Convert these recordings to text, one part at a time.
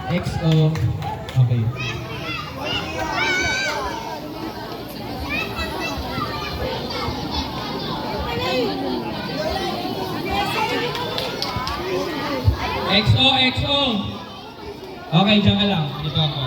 XO. Okay. XO. Okay, dyan ka lang. Dito ako.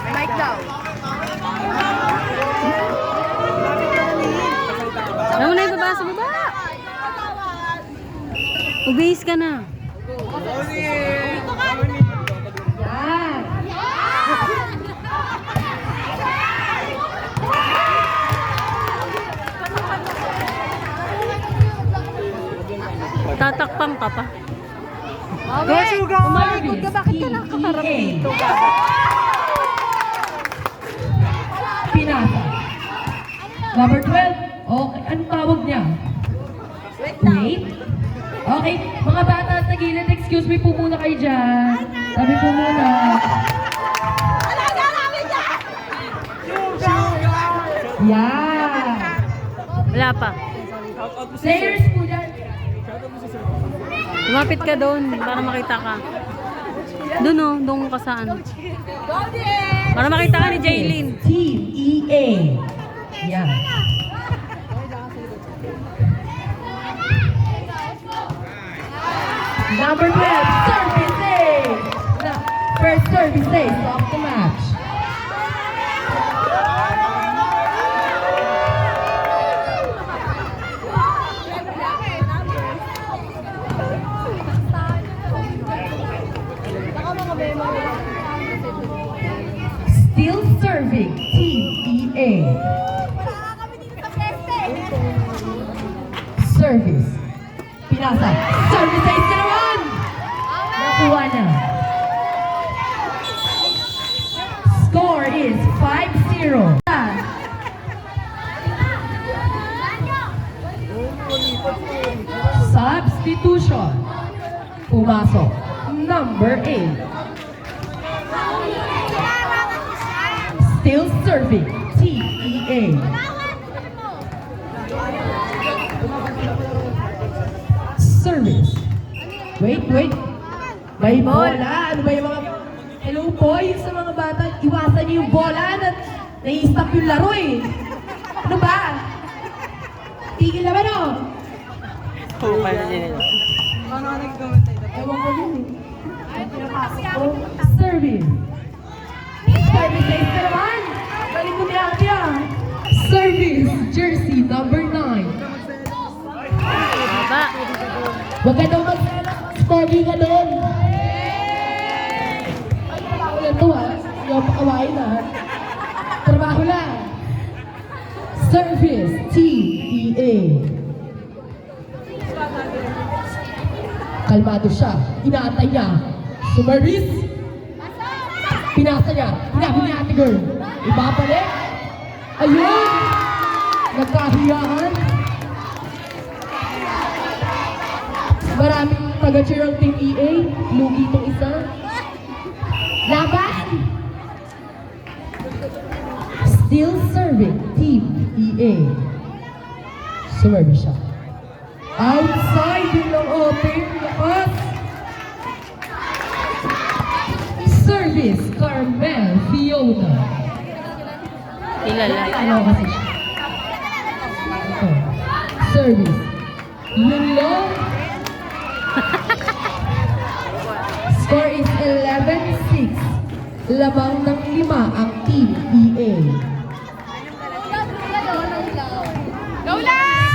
Like daw. Ano na yung baba sa baba? Ubihis ka na. Yan. Tatakpang ka pa. Umalikod ka, bakit ka nakakarap dito? Pinasa. Number 12. Okay, anong tawag niya? Wait. Okay, mga bata sa gilid, excuse me po muna kayo dyan. Sabi po muna. Yeah. Wala pa. Players po dyan. Lumapit ka doon para makita ka. Doon o, doon ka sa ano. Para makita ka ni Jaylin. Team EA. Yeah. Number 12, service ace. First service ace of the match. Still serving Team EA. Service. Pinasa. Service ace na naman! Nakuha na. Score is 5-0. Substitution. Pumasok. Number 8. Still serving Team EA. Service. Wait. May bola. Ano ba yung mga... Hello boys sa mga bata. Iwasan niyo yung bola at nai-stop yung laro eh. Ano ba? Tigil naman o. Ewan ko yun eh. Service. Service ace na naman. Balik mo ni Ate ah. Service. Jersey number 9. Baba. Huwag ka daw mag-sala. Sporty ka doon. Ay, trabaho lang to ha. Hindi ako pakawain ha. Trabaho lang. Service Team EA. Kalmado siya. Inaantay niya. Sumaris. Pinasa niya. Hinabi niya ate girl. Iba pa rin. Ayun. Nagkahiyaan. Maraming taga-cheer ang Team EA. Lugi itong isa. Laban! Still serving Team EA. Sumurvey siya. Outside yung lang open. Lakas! Service Carmel Fiona. Kilala. Ano kasi siya? Ito. Service. Yun lang. Score is 11-6. Lamang ng 5 ang Team EA.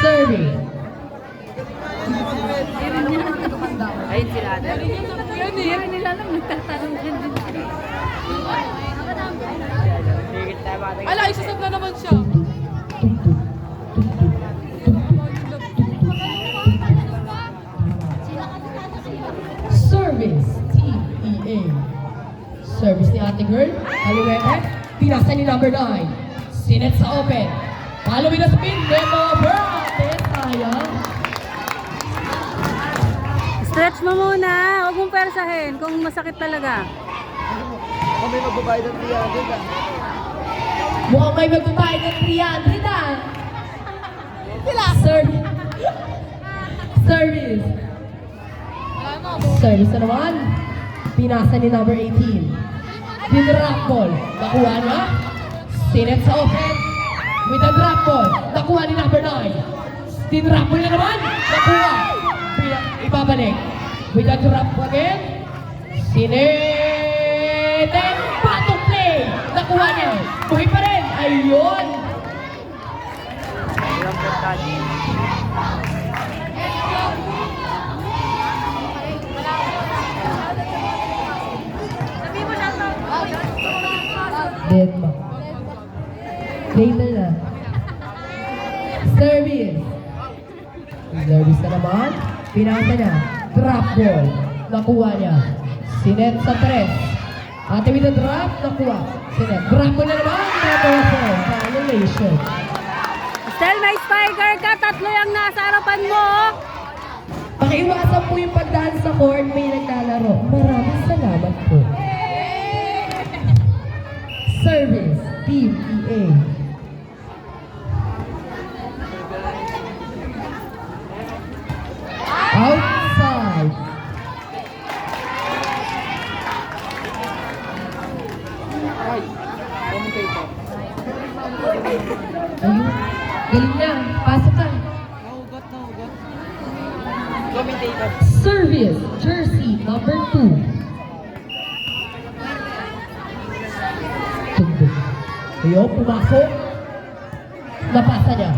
Serving. Ayun sila. Yan nila lang nagtatanong din. Ala, isasab na naman siya. Service, Team EA. Service ni ate girl, Aliwete, pinasa ni number 9. Sinet sa open. Following the spin, Nemo Brate, sayang. Stretch mo muna. Huwag mong persahin kung masakit talaga. Kami magbabayad ng 300 ah. Mukhang may magbabayad ng 300 ah. Service. Service. Service na naman. Pinasa ni number 18. Dinrap ball. Nakuha na. Sinet sa open. With a drop ball. Nakuha ni number 9. Dinrap ball na naman. Nakuha. Ibabalik. With a drop again. Sinet. And pato play. Nakuha niya. Buhay pa rin. Ayun. Ilang portadi. Dead pa. Later na. Service. Service na naman. Pinasa niya. Drop ball. Nakuha niya. Sinet sa press. Ate with the drop. Nakuha. Sinet. Drop ball na naman. Reversal. Violation. Stel, may spiker ka. Tatlo yung nasa harapan mo. Pakiiwasan po yung pagdaan sa court. May naglalaro. Maraming salamat po. Service. Team EA. Outside. Ay, commentator. Ayun. Galing na. Pasok ka. Nahugot. Commentator. Service. Jersey number 2. Tundo. Ayun, pumasok. Napasa niya.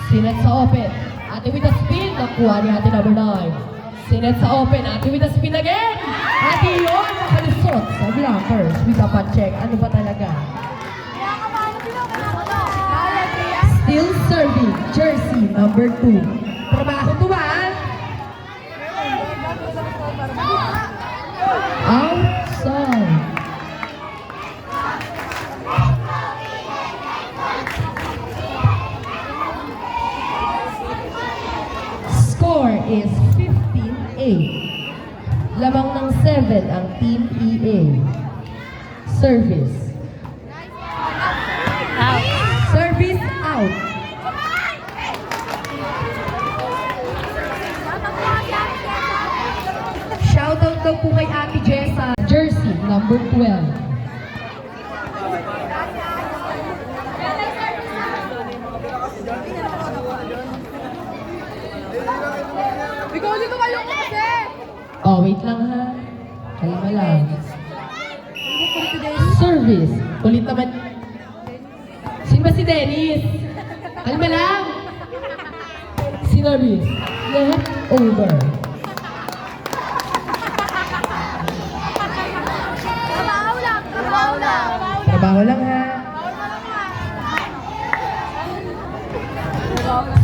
Sinet sa open. Ate with a spin. Nakuha ni ate number 9. Sinet sa open. Ate with a spin again. Ate yun. Nakalisot sa blockers. We dapat check. Ano ba talaga? Still serving. Jersey number 2. Trabaho to ba? Outside. Score is 15-8. Lamang ng 7 ang Team EA. Service. Out. Service out. Shoutout daw po kay Ate Jessa. Jersey number 12. Ikaw dito kayo kasi! Oh, wait lang ha. Kalma lang. Service. Ulit naman. Sino ba si Dennis? Kalma lang. Service. Left over. Trabaho lang ha.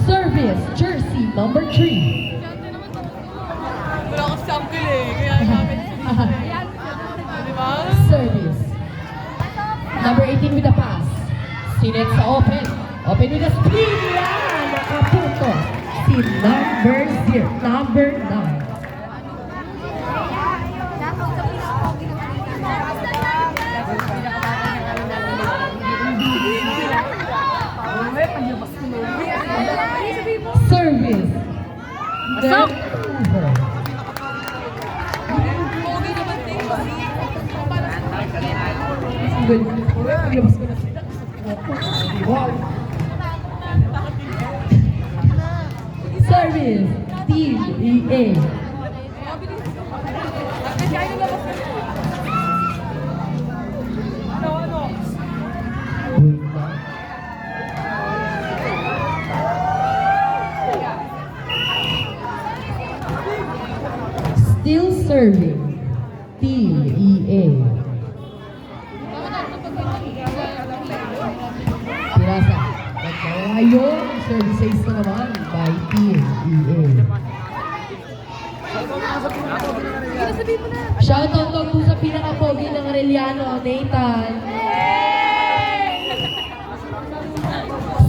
Service. Jersey number 3. Wala akong sample eh. Kaya namin. Di ba? Service. Number 18 with the pass. Sinet sa open. Open with the spin. Yan! Nakaputo. Si number 0. Number 9. Service. Pasok. Over. Good. Paglabas ko na sila. Wow. Service. Team EA. Wait lang. serving. Team EA. Pirasa. Ayun, service ace na naman by Team EA. Shoutout daw po sa pinaka-pogi ng Arellano, Nathan.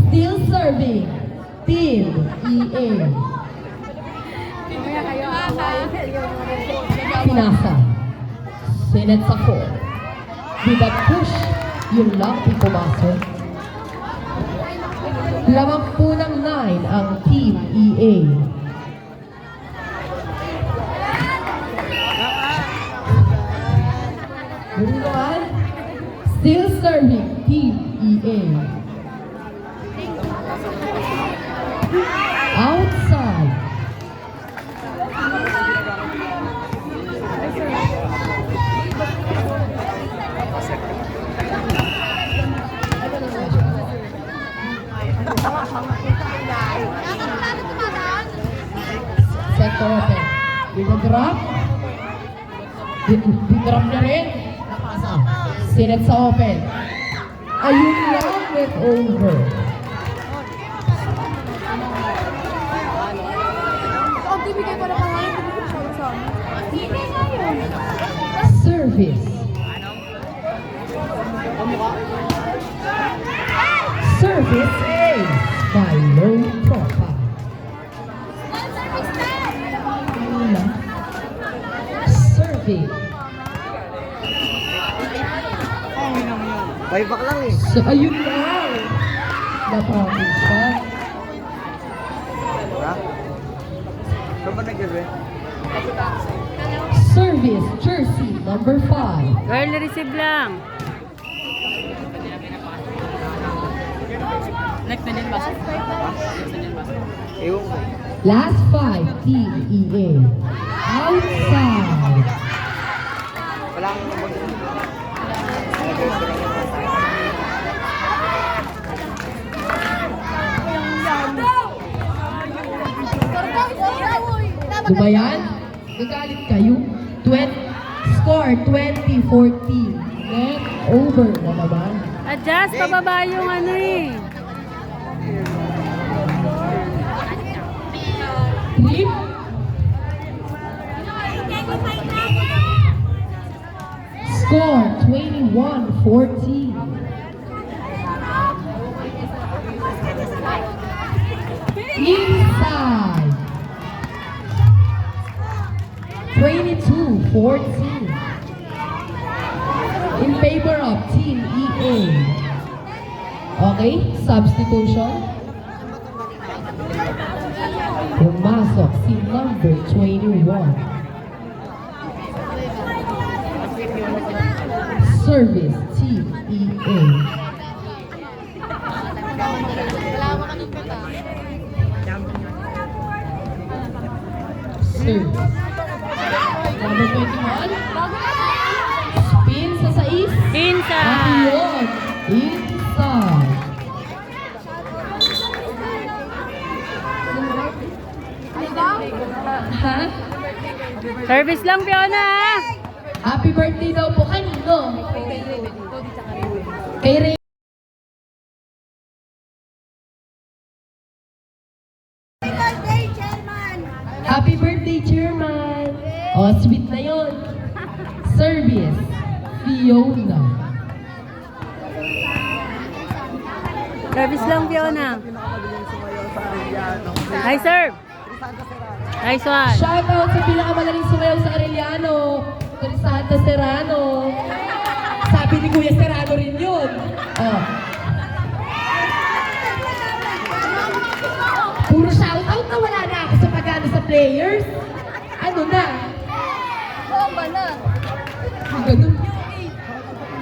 Still serving. Team EA. Pinasa. Sinet sa 4. With a push, yun lang pumasok. Lamang po ng 9 ang Team EA. Moving on. Still serving Team EA. Outside. Sector open. With a drop. Drop na rin. Napasa. Sinet sa open. Ayun lang with over. Service. Service ace by Low Tropa. Serving. Buyback lang eh. So, ayun lang. Napapin siya. Ha? Saan ba nag-gabi? Service jersey number 5. Girl, receive lang. Next na din ba? Ewan ko. Last 5 Team EA. Outside. Wala kang nabag. Diba yan? Nagalit kayo? Score 20-14. Net over na naman. Adjust, pababa yung ano eh. Trip. Score 21-14. Inside. 22-14. In favor of Team EA. Okay, substitution. Pumasok si number 21. Service Team EA. Service. Number 21. Spin sa 6. Inside. Ayun. Inside. Ha? Service lang, Fiona. Happy birthday daw po kanino? Kay Ray. Happy birthday, Chairman! O, sweet na yun. Service, Fiona. Service lang, Fiona. Hi, serve. Nice one. Shoutout sa pinakamagaling sumayaw sa Arellano, Santa Serrano. Sabi ni Kuya Serrano rin yun. Oh. Puro shoutout na wala na ako sa pagano sa players. Ano na? Bomba na. Ganun.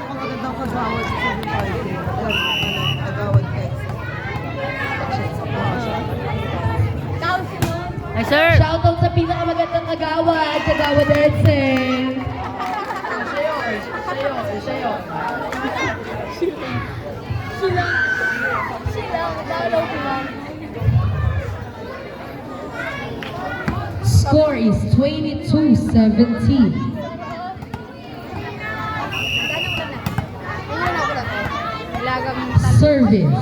Magandang kagawad sa 75. Kagawad text. Hi, serve. Shoutout sa pinakamagandang kagawad, Kagawad Edsel. Sa'yo. Score is 22-17. Service.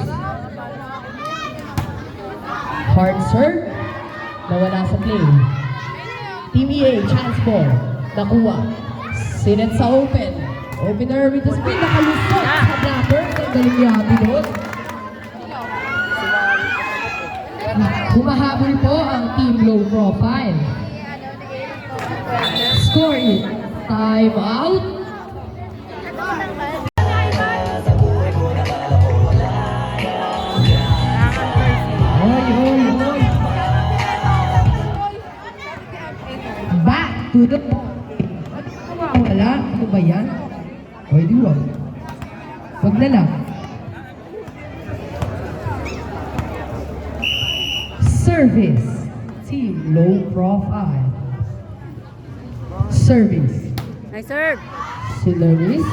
Hard serve. Nawala sa play. Team EA, chance ball. Nakuha. Sinet sa open. Opener with the spin. Nakalusot sa blocker. Ang galing ni Abby doon. Humahabol po ang team low profile. Score is time out. Hoy, hoy, hoy. Back to the wala. Ano ba yan? Hoy, di wag. Wag na lang. Service. Team low profile. Service. Nice serve. Silleris.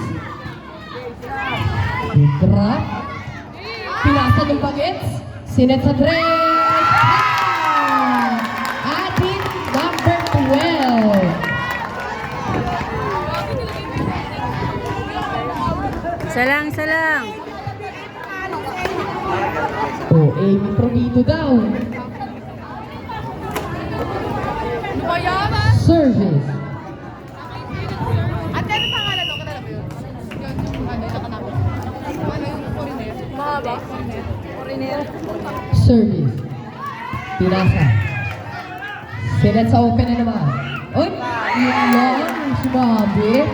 Drop. Pinasa ng bagets. Sinet sa dress. Atin number 12. Isa lang, isa lang. Oh, Amy Pronito daw. Service. Ate, ano pangalan mo? Kanala mo yun? Yung ano, yung nakanapos. Ano yung foreigner? Mahaba? Foreigner. Service. Pinasa. Sinet sa open na naman. Oy, yun lang. Sumabi.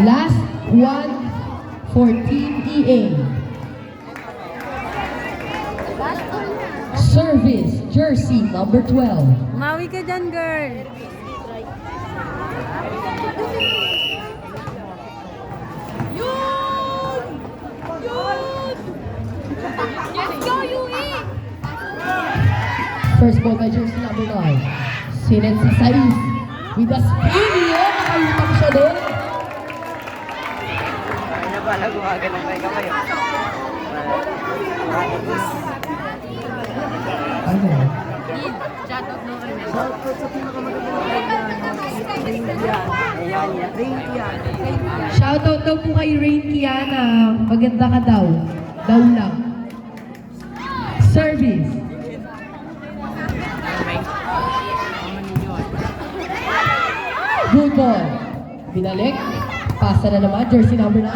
Last one for Team EA. Service. Jersey number 12. Umawi ka dyan, girl. Yun! Yun! Let's go, Yui! First ball by jersey number 9. Sinet sa Saiz. With a spin. Yun, nakayutang siya doon. Ano? Shoutout daw po kay Rain Kiana. Maganda ka daw. Daw lang. Service. Good ball. Binalik. Pasa na naman. Jersey number 9.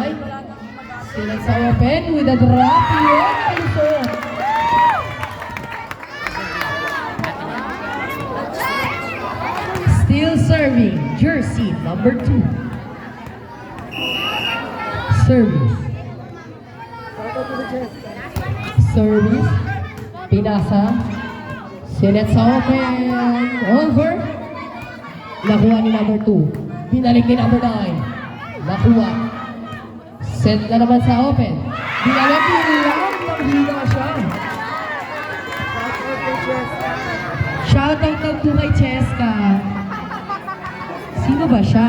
Sinet sa open with a drop. Yun. Kalusot. Still serving. Jersey number 2. Service. Service. Pinasa. Sinet sa open. Over. Nakuha ni number 2. Binalik ni number 9. Nakuha. Set na naman sa open. Binalik ni lang. Nanghina siya. Shoutout daw po kay Cheska. Sino ba siya?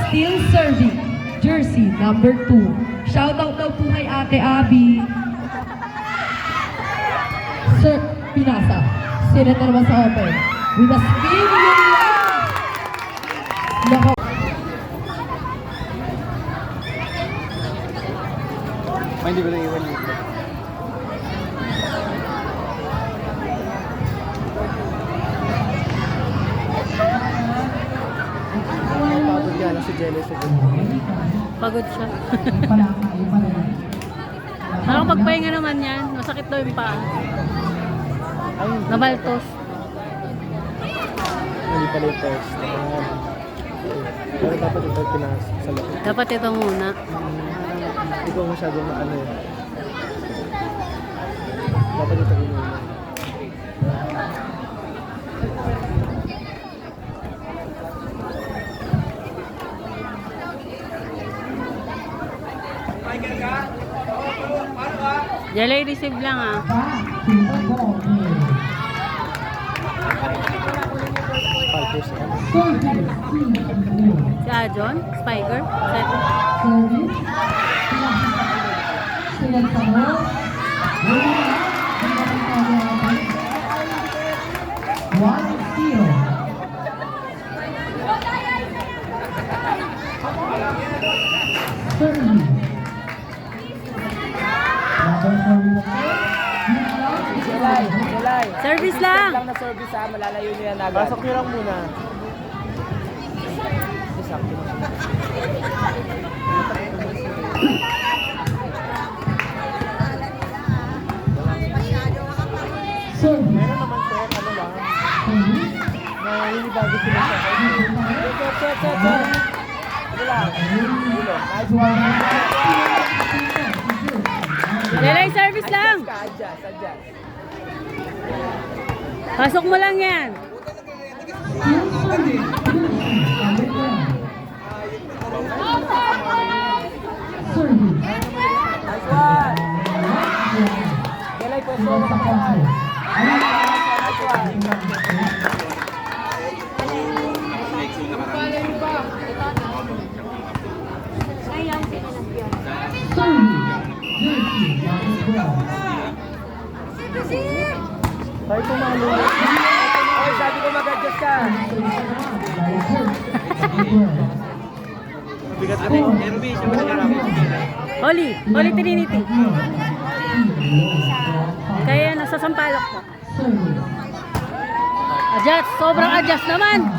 Still serving. Jersey number 2. Shoutout daw po kay Ate Abby. Sir, pinasa. Sinet na naman sa open. With a spin, yun lang! Nako. Hindi ko na iwan yun. Pagod yan si Jelly sa Pagod siya. Nakapagpahinga naman yan. Masakit daw yung paa. Nabaltos. Hindi pala yung test. Pero dapat ito pinas sa loob. Dapat ito muna. Hindi ko masyado maano eh. Dapat ito muna. Jelly, receive lang ah. Si Ajon, Spiker, second. 1-0. Service. Jelay. Service lang. Lang na service ha, malalayo niyo yan agad. Pasok niyo lang muna. Sakto. Service. Meron naman sir, ano lang. Na hinibago sila sa Set. Ano lang. Ulo. Nice one. Jelay, service lang. Adjust. Pasok mo lang yan. Nice one. Jelay, pwesto mo sa kawan. Nice one. Tayo tumalo. Oy, sabi ko mag-adjust ka. Bigat ka rin. MB, siya ba nagharap? Oli Trinity. Kaya nasa sampalok ko. Adjust, sobrang adjust naman.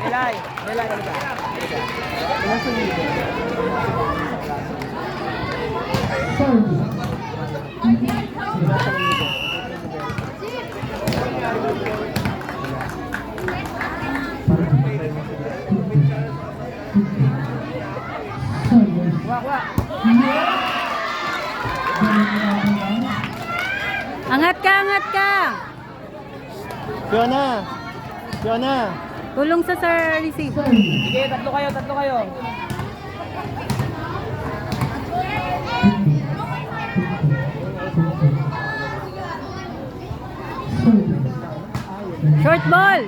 Jelay, ano ba? Ilang sumido? Wak. Angat ka. Fiona. Tulong sa sir receive. Sige, tatlo kayo. Short ball.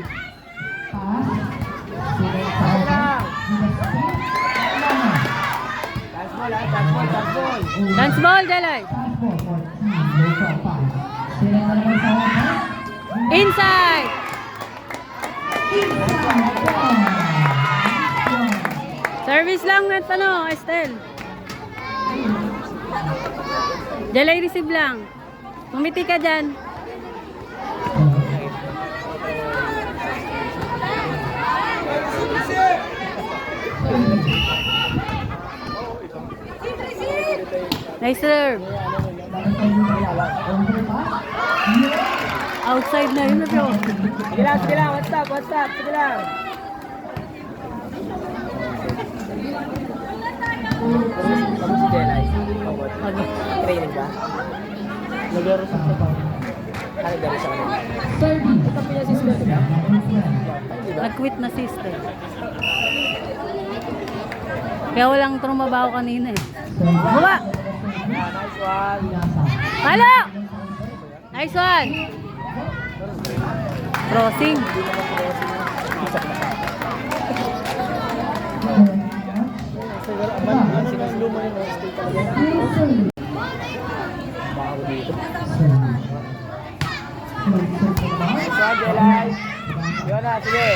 Dance ball, Jelay. Inside. Service lang at Estel. Jelay receive lang. Pumiti ka dyan. Nice serve. Outside na yun, bro. Sige lang. One stop. Sige lang. Kamu si Jelay? Training ba? Naglaro sa ba? Naglaro sa kanila. Ito pinasisment ka? Nag-quit na sister. Kaya walang trumabaho kanina eh. Buka! Nice one. Halo! Nice one! Crossing. Sinusluma yun. Stay talaga. Baka ko dito. Nice one, Jelay. Fiona, sige.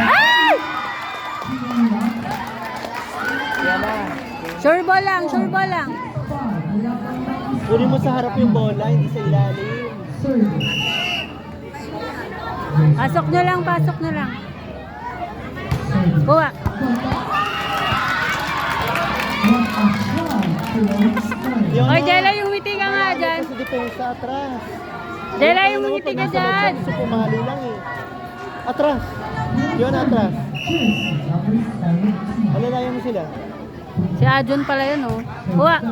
Ay! Fiona. Sure ball lang. Kunin mo sa harap yung bola, hindi sa ilalim. Pasok nyo lang. Buka. Oy, Jelay, umiti ka nga dyan. Sa depensa, atras. Jelay, umiti ka dyan. Gusto pumalo lang eh. Atras. Fiona, atras. Alalayan mo sila. Si Ajon pala yun, oh. Buka.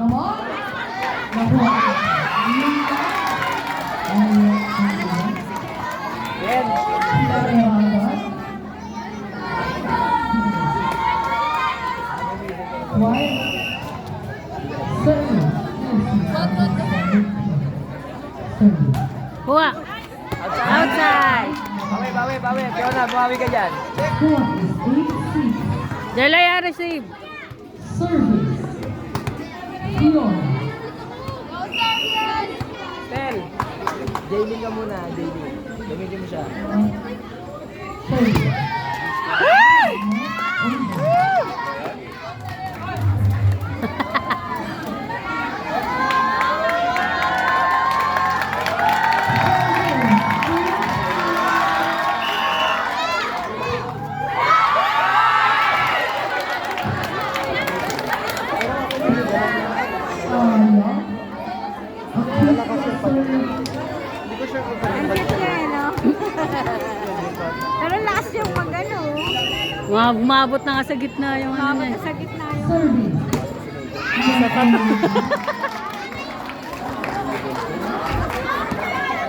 Yan. Buka. Outside. Bawi. Fiona, bumawi ka dyan. Jelay, receive. Tel. Jailing ka muna, Jailing. Gamitin mo siya. Service. Hindi ko sure kung Ang cute niya, no? Pero last yung mag-ano. Umabot na nga sa gitna yung ano Mabot niya. na sa gitna yung... Service.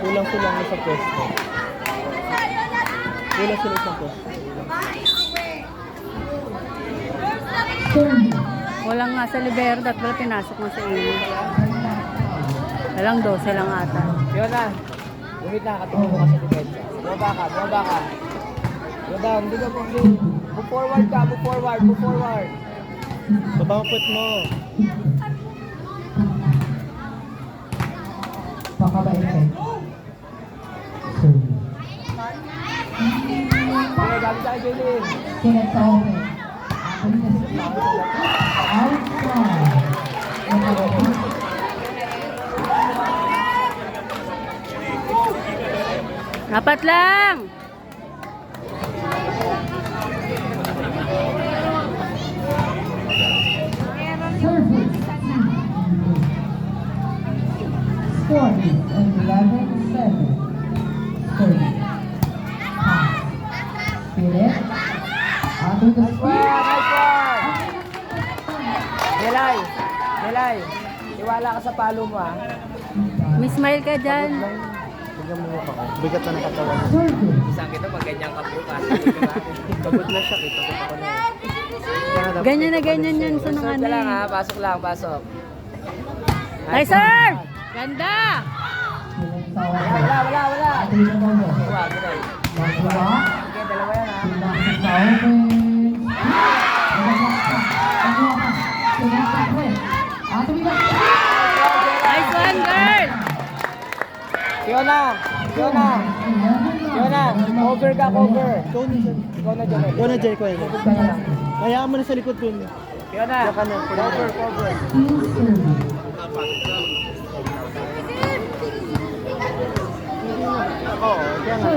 Kulang-kulang na sa pwesto. Kulang sila sa pwesto. Service. Walang nga sa Libertad, pero pinasok mo sa iyo. Walang 12 lang ata. Fiona, lumit na, katulong ka sa depensa. Bumaba ka, bumaba ka. Go down, hindi ka po. Move forward ka, move forward, move forward. Baba ang put mo. Pakabait ka. Service. Okay, gamit tayo, Jailing. Select sa open. Outside. Apat lang! Service. Score is 11-7. Service. Pass. Philip. Ato the Nice one, nice one. Nelay, Nelay, iwala ka sa palo mo ah. May smile ka dyan. Tignan mo mukha ko. Bigat na ng katawan. Service. Isang kita pag ganyan ka bukas. Pagod na siya, kita ko na. Ganyan na ganyan yan sa nung Pasok ano ka lang eh. ha, pasok lang, pasok. Nice serve! Ganda! Select sa Wala, open. wala, wala. Ato yung number. Dalawa, dalawa. Magwa. Okay, dalawa yan ha. Pinasa sa open. Magwa ka. Select sa open. Ato yung Nice one, girl! Fiona, Fiona, Fiona, cover ka, cover. Ikaw na dyan. Ikaw na dyan, ikaw na. Cover ka na lang. Hayaan mo na sa likod dun. Fiona, cover, cover. Oo, dyan nga.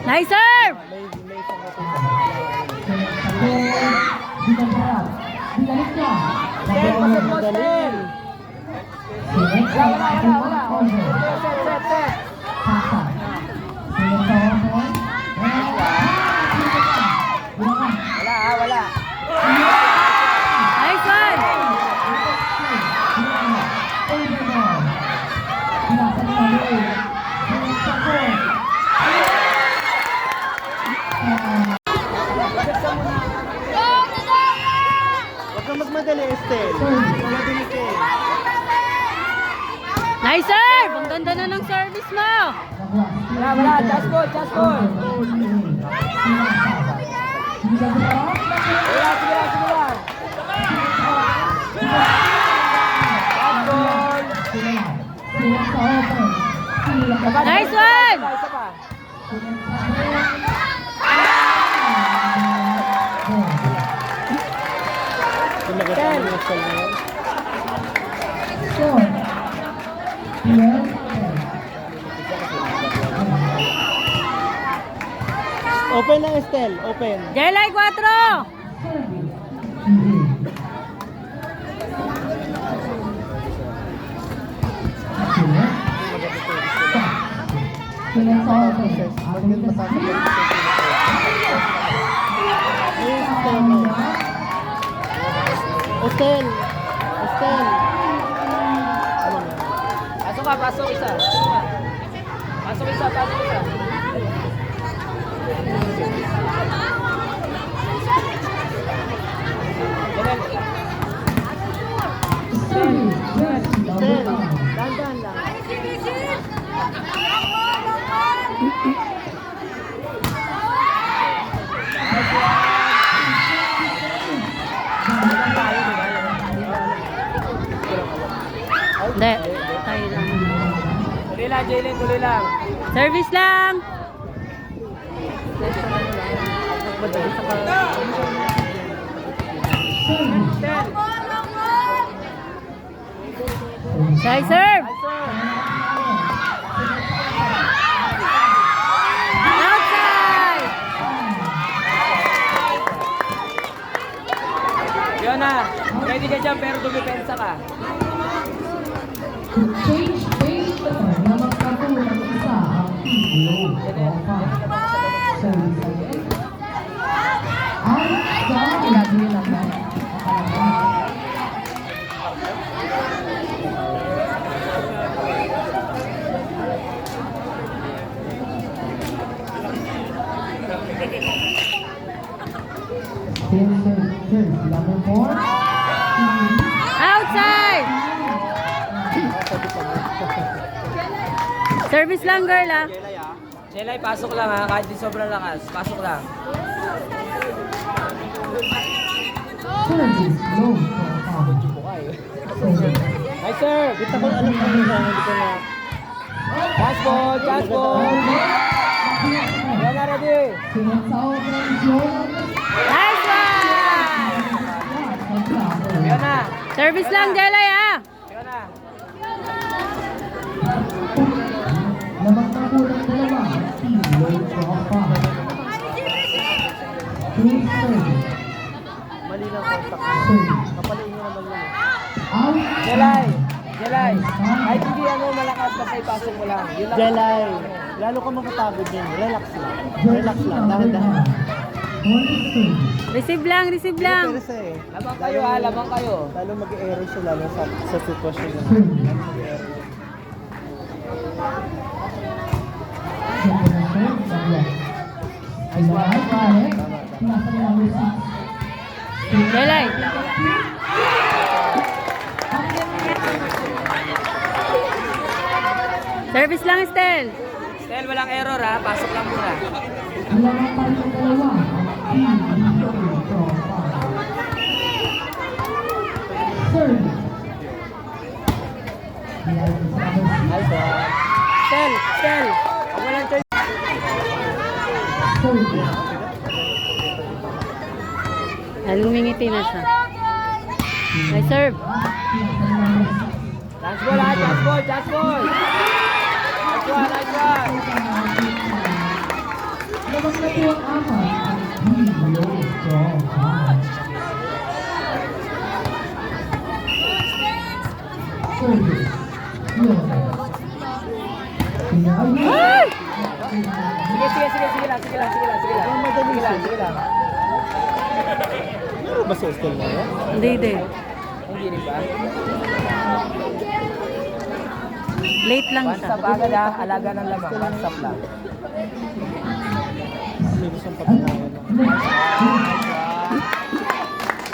Nice serve! May isang katulad. Binalik niya. Ten, pasok mo, ten. Wala, wala, wala, wala. Set, set, set. Pasa. Select sa open. Wala ha, wala. Nice one! Huwag kang magmadali, Estel. Madali ka eh. Nice serve! Ang ganda na ng service mo! Wala, wala. Just ball, just ball. Wala, sige lang, sige lang. Just ball. Nice one! Isa pa. Kumagat Ten. mo yung Estel na yun. Open lang, Estel. Open. Jelay 4! Magnet matapos lang yung Estel. Estel. Pasok ka, pasok isa. Pasok isa, pasok isa. Estel. Dandan lang. Hindi, tayo lang. Dali lang, Jalen, tuloy lang. Service lang. Side serve. Outside. Fiona, ready ka dyan pero dumipensa ka. Change base na magkatulong isa ang team tropa. Service again. Number 4. Outside. Service lang, girl, ah. Jelay, pasok lang ha, kahit di sobrang lakas. Pasok lang. Service low. Nice serve! Kita ko alam ko nila, hindi ko na. Chance ball! Chance ball! Yan na, ready! Nice one. Yan na! Service lang, Jelay, ah. Yan na! Namang nakulang dalawa, team low tropa. Team service. Mali lang contact. Service. Kapalin nyo naman yun. Out. Jelay! Jelay! Kahit hindi ano malakas, basta ipasok mo lang. Yun lang. Jelay, lalo ka makapagod din. Relax lang. Relax lang. Dahan-dahan. Receive lang, receive lang. Pero sa eh. Lamang kayo ha, lamang kayo. Lalo mag-error siya lalo sa sitwasyon na. Jelay. Service lang, Estel. Stel, walang error ha, pasok lang muna. Nice one. Stel! Stel! Huwag walang choice. Lumingiti na siya. Nice serve. Chance ball ha, chance ball, chance ball! Nice one, nice one! Ay! Sige, sige, sige, sige lang, sige lang, sige lang, sige lang. Sige lang, sige lang. Meron ba si Estel na yan? Hindi, hindi. Hindi rin ba? Late lang One siya. stop agad ha, alaga ng lamang, one stop lang. May gustong pagkakaroon lang.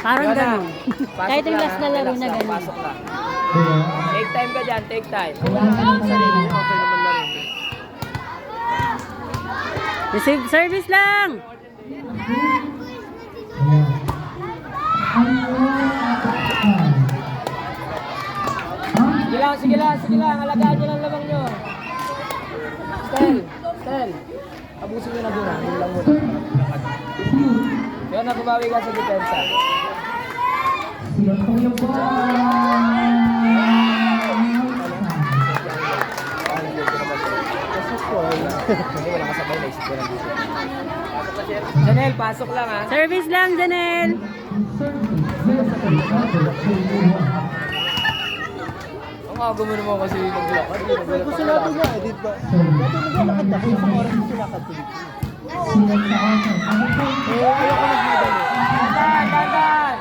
Parang Yun na. ganun. Pasok Kahit yung lang, last ha. na laro Relax na lang, ganun. pasok lang. Take time ka dyan, take time. Sarili niya, okay naman na rin. Receive service lang. Sige lang, alagaan nyo lang lamang nyo. Stel, Stel. Abusin nyo na doon ha, doon lang muna. Yun na, bumawi ka sa depensa. Hindi, wala kasabay, naisip ko lang dito. Janelle, pasok lang ha. Service lang, Janelle. Ang aga mo naman kasi maglakad. Gusto natin nga, edit ba? Dati naglalakad ako, isang oras yung sinakad tuloy. Ayoko nagbidan eh. Dandan, dandan!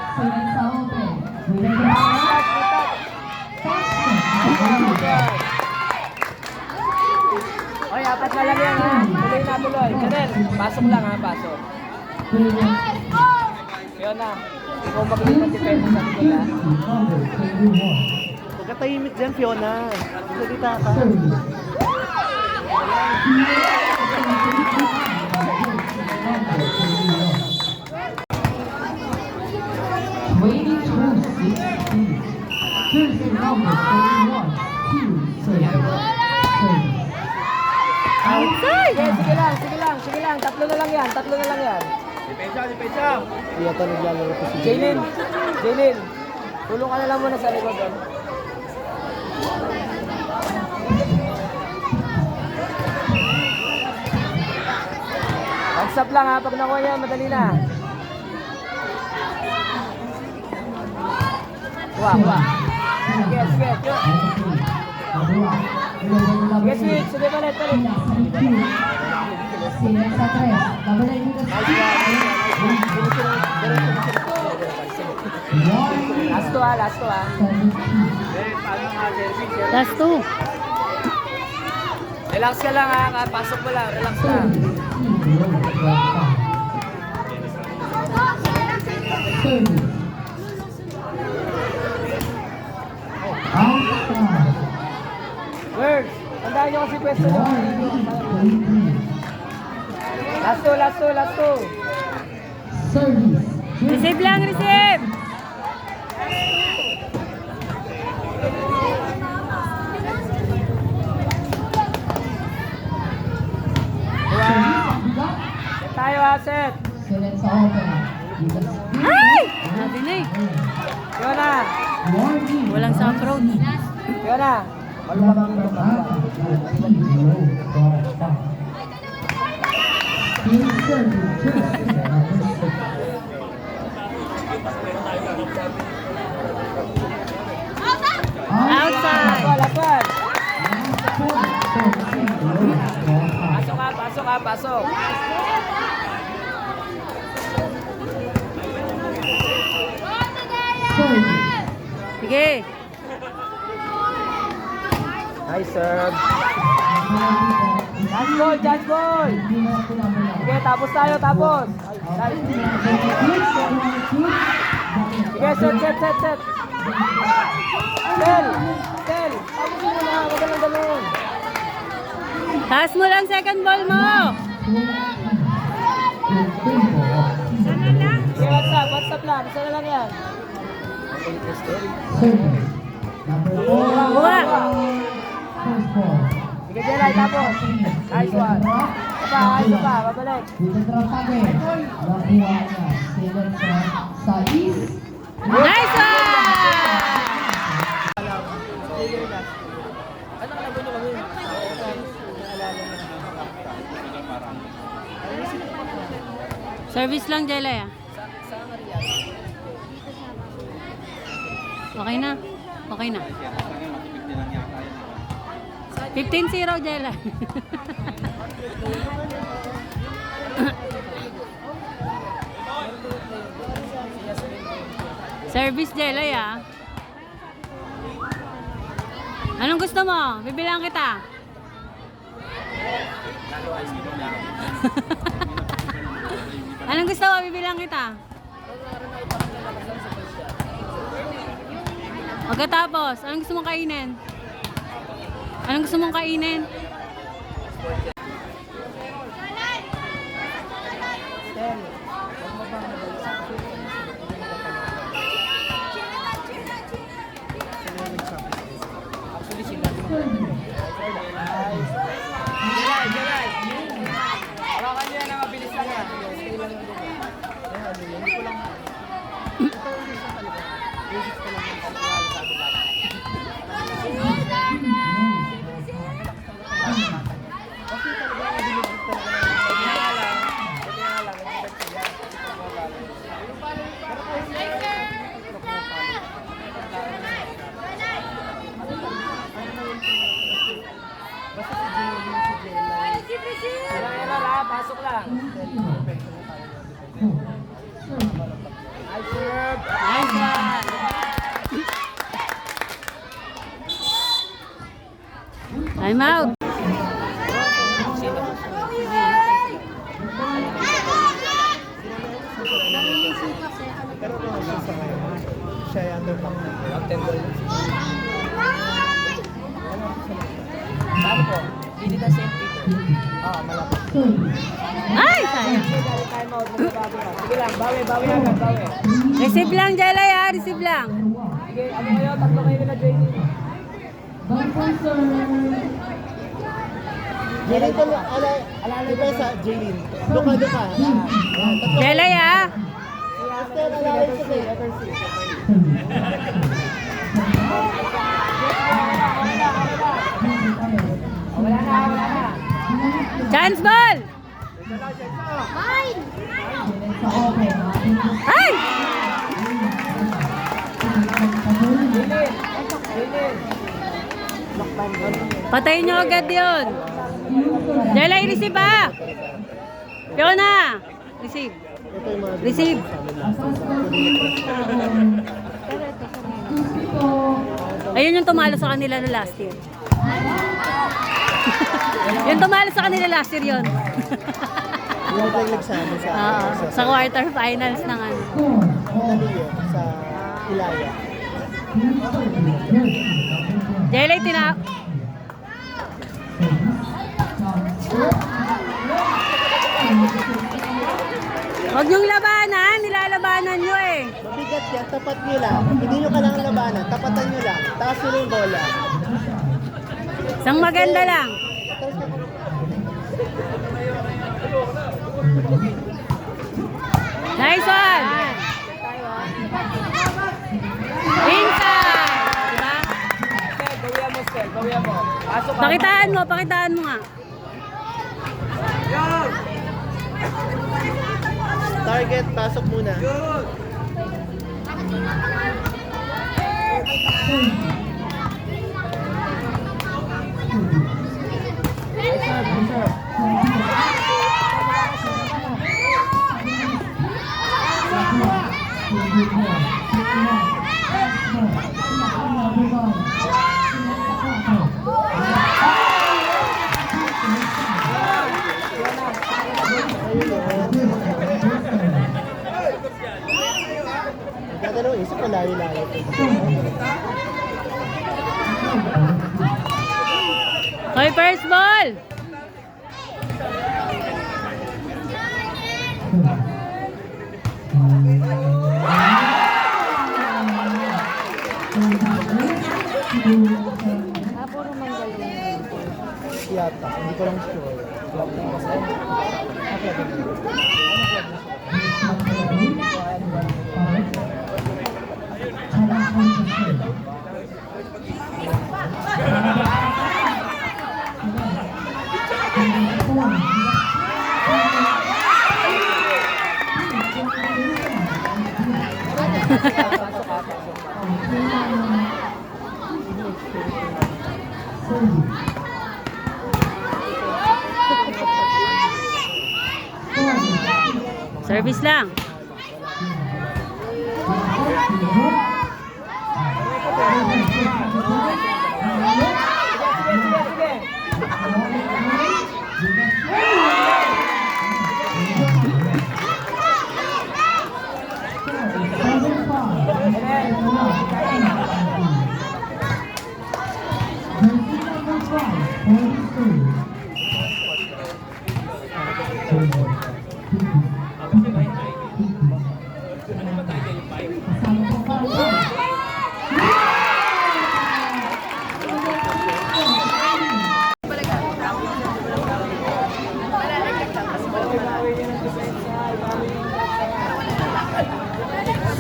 Oy, apat na lang yan ha. Tuloy na tuloy. Janelle, pasok lang ha, pasok. Yun na. Ikaw maglipat depende sa likod ha. Huwag ka tahimik dyan, Fiona. Salita ka. Jersey number 31, Team Service. Sige lang. Tatlo na lang yan. Hindi ata naglalaro ko si Jaylin, tulong ka na lang muna sa likod. Pag-stop lang ha, pag nakuha niya, madali na. Kuha. Sige. Sige, palit. Sinet sa 3. Babalik dito sa Last to ha. Last two. Relax ka lang ha, pasok mo lang, relax lang. Words, tandaan nyo kasi pwesto nyo. Last two. Service. Receive lang, receive. Set tayo ha, set. Sinet sa open. Ay! Sabi na eh. Yun na. Warning. Walang sa approach. Yun na. Malamang naman. Team service. Outside. Last one. Pasok. Sige. Nice serve. Judge ball. Sige, tapos tayo. Nice. Sige, set. Tel. Tapos mo na, wag lang ganun. Taas mo lang second ball mo. Sige, what's up lang. Isa na lang yan. Buka. Sige, Jelay, tapos. Nice one. Ayos pa, babalik. Nice one! Ano ka nyo kami? Service lang, Jelay ah. Okay na. 15-0, Jelay. Service, Jelay ah. Anong gusto mo? Bibilang kita. Anong gusto mo? Bibilang kita. Pagkatapos, anong gusto mong kainin? Anong gusto mong kainin? Hawakan nyo yan na mabilis lang yan. Pasok lang. Nice serve. Nice one! Time out! Siya ay under pang Saan po? Hindi na St. Peter. Malapit. Ay! Sayang! Time out. Magbabago na. Sige lang. Bawi agad. Receive lang, Jelay ah! Receive lang! Sige, ano kayo? Tatlo kayo na JD. Jaylin ko, alalay pa sa Jaylin. Luka. Yan, tatlo. Jelay ah. Esther, alalay ko sa'yo. Letter C. Wala na. Chance ball. Ay! Patayin nyo agad yun. Jelay, receive ah. Fiona. Receive. Ito yung mga Receive. Ayun yung tumalo sa kanila na last year. Yung tumalo sa kanila last year yun. yung naglag sa amin Sa quarter finals ng ano. sa Ilaya. Jelay, Huwag niyong labanan, nilalabanan nyo eh. Mabigat yan, tapat nyo lang. Hindi nyo kailangan labanan, tapatan nyo lang. Taas nyo yung bola. Isang maganda lang. Nice one! Inside! Diba? Gawian mo, Stel. Gawian mo. Pasok ka. Pakitaan mo nga. Target, pasok muna. Dadalawang isip ko layo-layo. Okay, first ball! Yata, hindi ko lang sure. Service lang.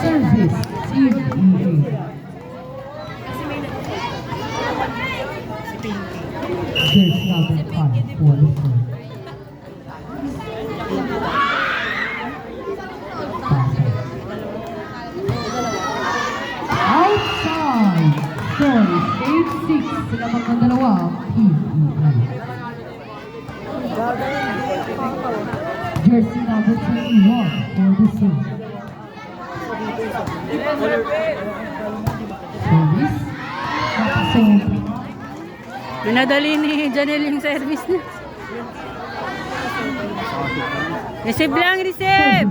Service. There's number 5 for the first. Outside. Service 8-6. Sila magkandalawa. Jersey number 21 for the serve. Service. So, Minadali ni Janelle yung service niya. Receive lang, receive!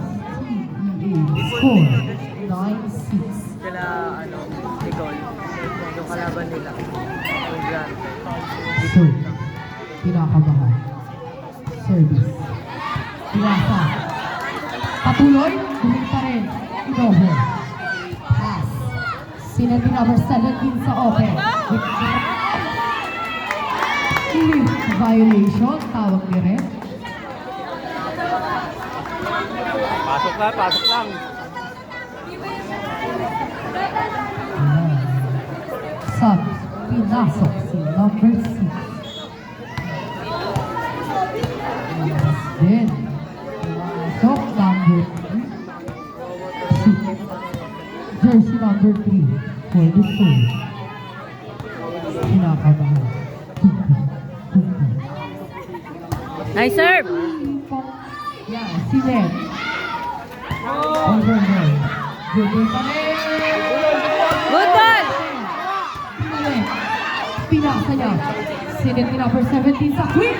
score 9-6. Sila, Nicole. Yung kalaban nila. Yung grand. Serve. Kinakabahan. Service. Pinasa. Patuloy. Tuloy pa rin. Inover. Pass. Sinati number 17 sa open. Lift. violation, tawag ni Red. Pasok lang, pasok lang. Sub, pinasok si number 6. Then, pinasok number 3. Jersey number 3 for the soul. Kinakabahan. Nice serve. Yan, si Len. Overhead. Good ball pa rin. Good ball. Pinalik. Pinasa niya. Sinet ni number 17 sa quick.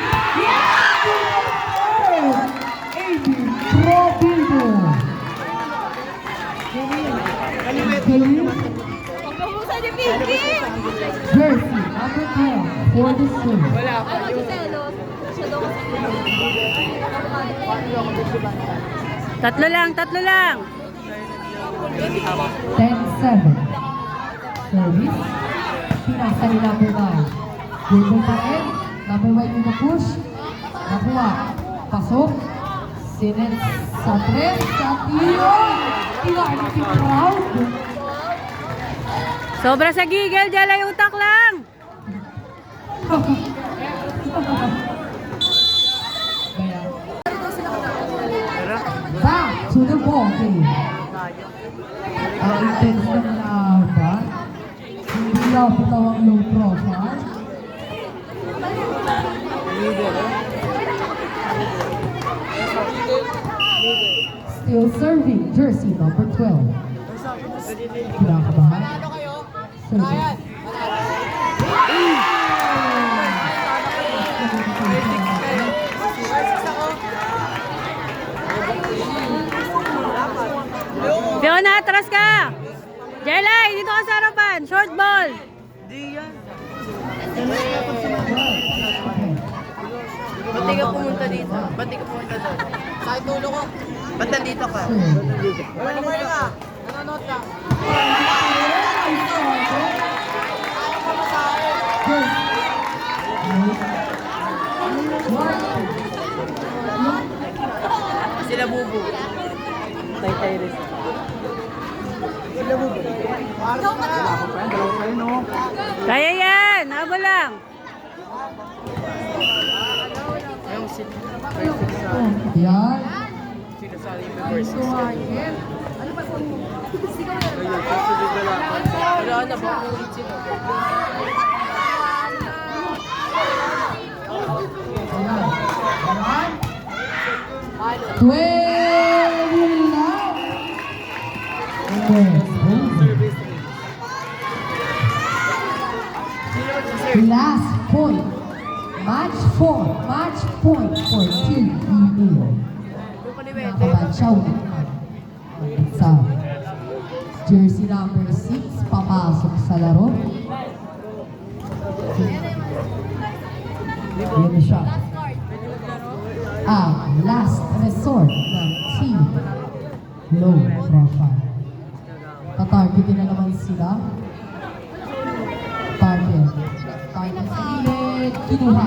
AB Probildo. Galing. Jersey number 12 for the soul. Tatlo lang, tatlo lang. 10-7. Service. Pinasa ni number 9. Good pa rin. Number 1 yung push. Nakuha. Pasok. Sinet sa 3. Sa tiro. Tinarget yung crowd. Sobra sa gigil, Jelay, utak lang. Kaya. Back to the ball game. Ang intense ng laban. Hindi lang pitawang low profile. Still serving, jersey number 12. Kinakabahan. Serving. Fiona, atras ka. Jelay, dito ka sa harapan. Short ball. Ba't di ka pumunta dito? Ba't di ka pumunta doon? Sa tulo ko. Ba't nandito ka? Wala ka. Nanonood ka. Sila bubu. Tay-tay rin. Kaya yan. Habol lang. Yan. Wala na ba? Ulit sila. Last point. Match 4. Match point for Team Email. Nakabansyaw sa jersey number 6. Papasok sa laro. Yan siya. Ang last resort ng Team Low Profile. Tatargetin na naman sila. Target. Target sa gilid. Kinuha.